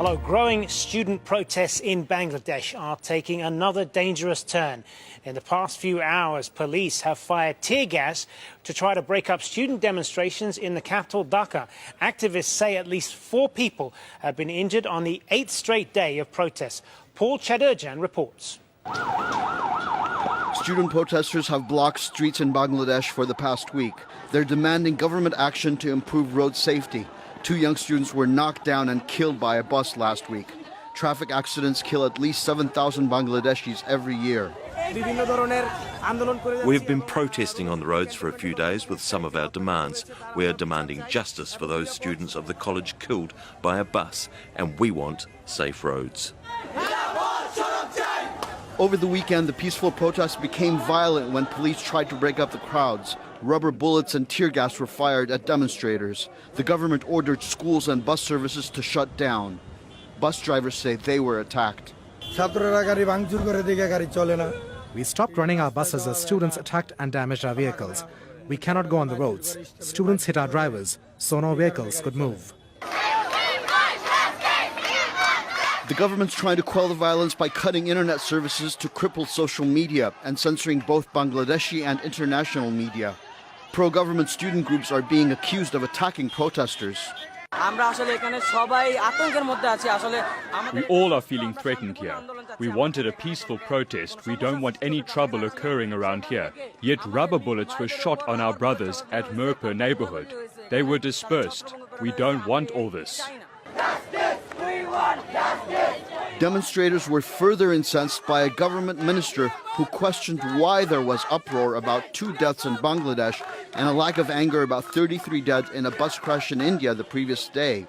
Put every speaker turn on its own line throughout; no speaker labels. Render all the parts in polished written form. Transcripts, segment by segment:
Hello. Growing student protests in Bangladesh are taking another dangerous turn. In the past few hours, police have fired tear gas to try to break up student demonstrations in the capital, Dhaka. Activists say at least 4 people have been injured on the 8th straight day of protests. Paul Chadurjan reports.
Student protesters have blocked streets in Bangladesh for the past week. They're demanding government action to improve road safety. 2 young students were knocked down and killed by a bus last week. Traffic accidents kill at least 7,000 Bangladeshis every year.
We have been protesting on the roads for a few days with some of our demands. We are demanding justice for those students of the college killed by a bus, and we want safe roads.
Over the weekend, the peaceful protests became violent when police tried to break up the crowds. Rubber bullets and tear gas were fired at demonstrators. The government ordered schools and bus services to shut down. Bus drivers say they were attacked.
We stopped running our buses as students attacked and damaged our vehicles. We cannot go on the roads. Students hit our drivers, so no vehicles could move.
The government's trying to quell the violence by cutting internet services to cripple social media and censoring both Bangladeshi and international media. Pro-government student groups are being accused of attacking protesters.
We all are feeling threatened here. We wanted a peaceful protest. We don't want any trouble occurring around here. Yet rubber bullets were shot on our brothers at Mirpur neighborhood. They were dispersed. We don't want all this.
Demonstrators were further incensed by a government minister who questioned why there was uproar about 2 deaths in Bangladesh and a lack of anger about 33 dead in a bus crash in India the previous day.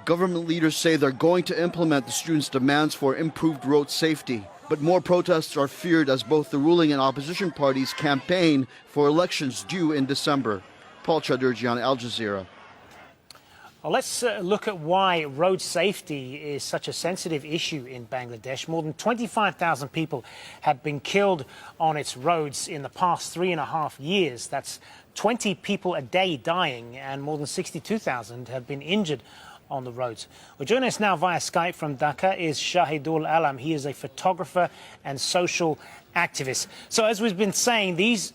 Government leaders say they're going to implement the students' demands for improved road safety. But more protests are feared as both the ruling and opposition parties campaign for elections due in December. Paul Chadurjan, Al Jazeera.
Well, let's look at why road safety is such a sensitive issue in Bangladesh. More than 25,000 people have been killed on its roads in the past 3.5 years. That's 20 people a day dying, and more than 62,000 have been injured on the roads. Well, joining us now via Skype from Dhaka is Shahidul Alam. He is a photographer and social activist. So as we've been saying, these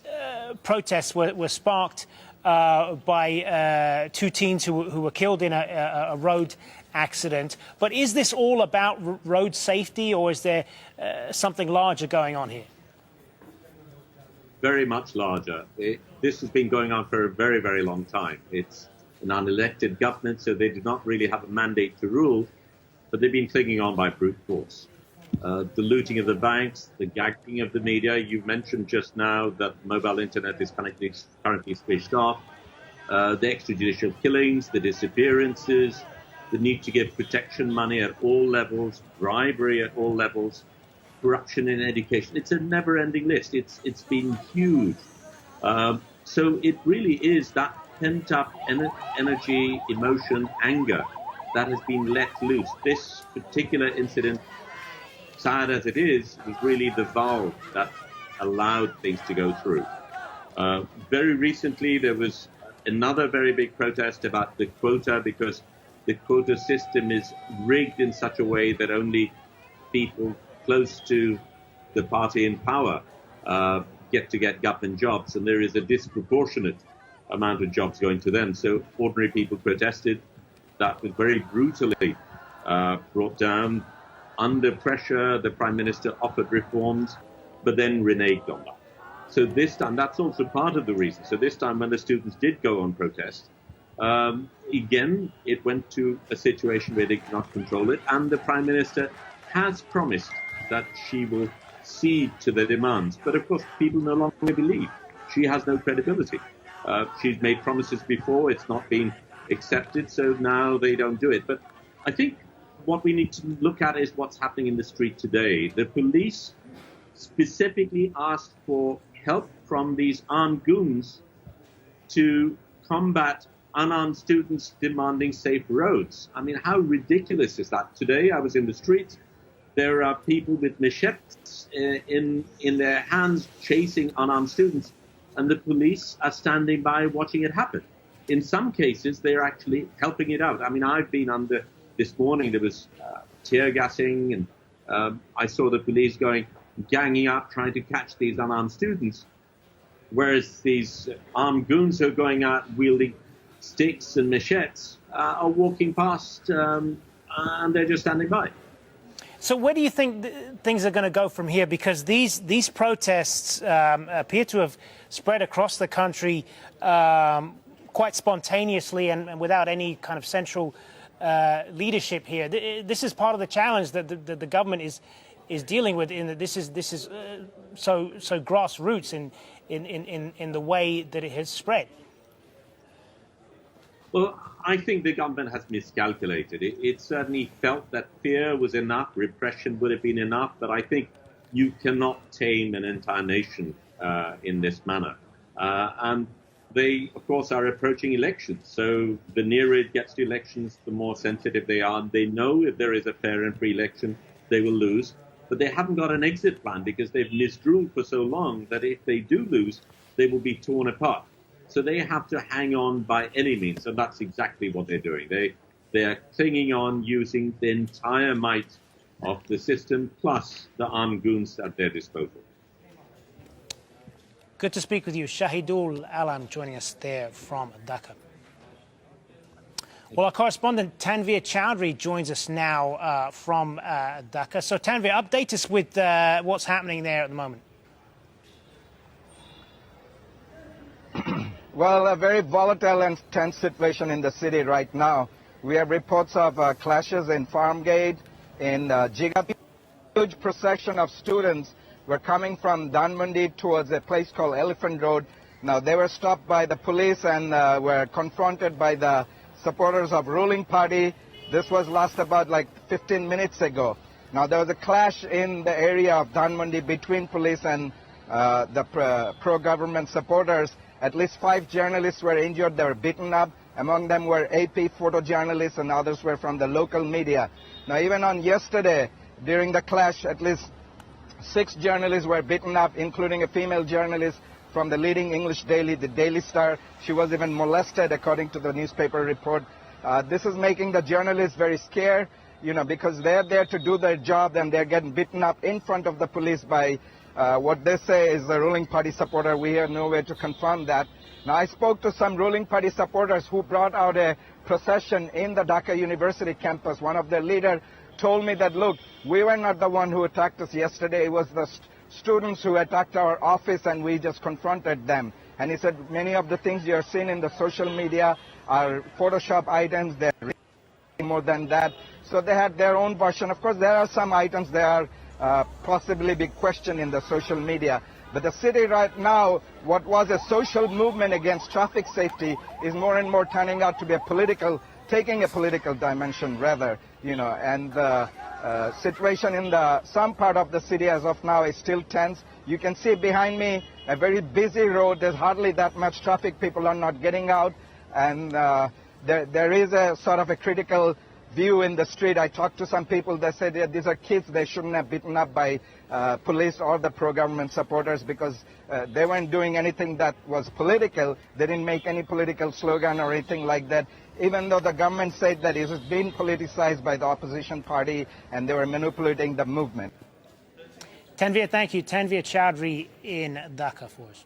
protests were sparked by 2 teens who were killed in a road accident. But is this all about road safety, or is there something larger going on here?
Very much larger. This has been going on for a very, very long time. It's an unelected government, so they do not really have a mandate to rule, but they've been clinging on by brute force. The looting of the banks, the gagging of the media. You mentioned just now that mobile internet is currently switched off. The extrajudicial killings, the disappearances, the need to give protection money at all levels, bribery at all levels, corruption in education. It's a never-ending list. It's been huge. So it really is that pent-up energy, emotion, anger that has been let loose. This particular incident, sad as it is, was really the valve that allowed things to go through. Very recently, there was another very big protest about the quota, because the quota system is rigged in such a way that only people close to the party in power get to get government jobs, and there is a disproportionate amount of jobs going to them. So ordinary people protested. That was very brutally brought down. Under pressure, the Prime Minister offered reforms, but then reneged on that. So this time, that's also part of the reason. So this time, when the students did go on protest, again, it went to a situation where they could not control it. And the Prime Minister has promised that she will cede to the demands. But of course, people no longer believe. She has no credibility. She's made promises before. It's not been accepted. So now they don't do it. But I think what we need to look at is what's happening in the street today. The police specifically asked for help from these armed goons to combat unarmed students demanding safe roads. I mean, how ridiculous is that? Today, I was in the streets. There are people with machetes in their hands chasing unarmed students, and the police are standing by watching it happen. In some cases, they're actually helping it out. I mean, I've been under this morning there was tear gassing, and I saw the police ganging up, trying to catch these unarmed students, whereas these armed goons who are going out wielding sticks and machetes are walking past, and they're just standing by.
So where do you think things are going to go from here? Because these protests appear to have spread across the country quite spontaneously and without any kind of central leadership here. This is part of the challenge that the government is dealing with. In that this is so grassroots in the way that it has spread.
Well, I think the government has miscalculated. It certainly felt that fear was enough, repression would have been enough, but I think you cannot tame an entire nation in this manner. And they, of course, are approaching elections. So the nearer it gets to elections, the more sensitive they are. They know if there is a fair and free election, they will lose. But they haven't got an exit plan because they've misruled for so long that if they do lose, they will be torn apart. So they have to hang on by any means, and that's exactly what they're doing. They are clinging on using the entire might of the system plus the armed goons at their disposal.
Good to speak with you. Shahidul Alam joining us there from Dhaka. Well, our correspondent Tanveer Chowdhury joins us now from Dhaka. So Tanveer, update us with what's happening there at the moment.
Well, a very volatile and tense situation in the city right now. We have reports of clashes in Farmgate, in Jigapi. Huge procession of students were coming from Dhanmondi towards a place called Elephant Road. Now, they were stopped by the police and were confronted by the supporters of ruling party. This was last about like 15 minutes ago. Now, there was a clash in the area of Dhanmondi between police and the pro-government supporters. At least 5 journalists were injured. They were beaten up. Among them were AP photojournalists and others were from the local media. Now, even on yesterday, during the clash, at least 6 journalists were beaten up, including a female journalist from the leading English daily, the Daily Star. She was even molested, according to the newspaper report. This is making the journalists very scared, because they're there to do their job and they're getting beaten up in front of the police by what they say is the ruling party supporter. We have no way to confirm that. Now, I spoke to some ruling party supporters who brought out a procession in the Dhaka University campus. One of their leaders told me that, look, we were not the one who attacked us yesterday. It was the students who attacked our office and we just confronted them. And he said many of the things you're seeing in the social media are Photoshop items. They're really more than that. So they had their own version. Of course, there are some items that are possibly be questioned in the social media. But the city right now, what was a social movement against traffic safety is more and more turning out to be taking a political dimension rather, and the situation in some part of the city as of now is still tense. You can see behind me a very busy road. There's hardly that much traffic. People are not getting out. And there is a sort of a critical view in the street. I talked to some people. They said these are kids. They shouldn't have beaten up by police or the pro-government supporters because they weren't doing anything that was political. They didn't make any political slogan or anything like that, even though the government said that it was being politicized by the opposition party and they were manipulating the movement.
Tanveer, thank you. Tanveer Chowdhury in Dhaka for us.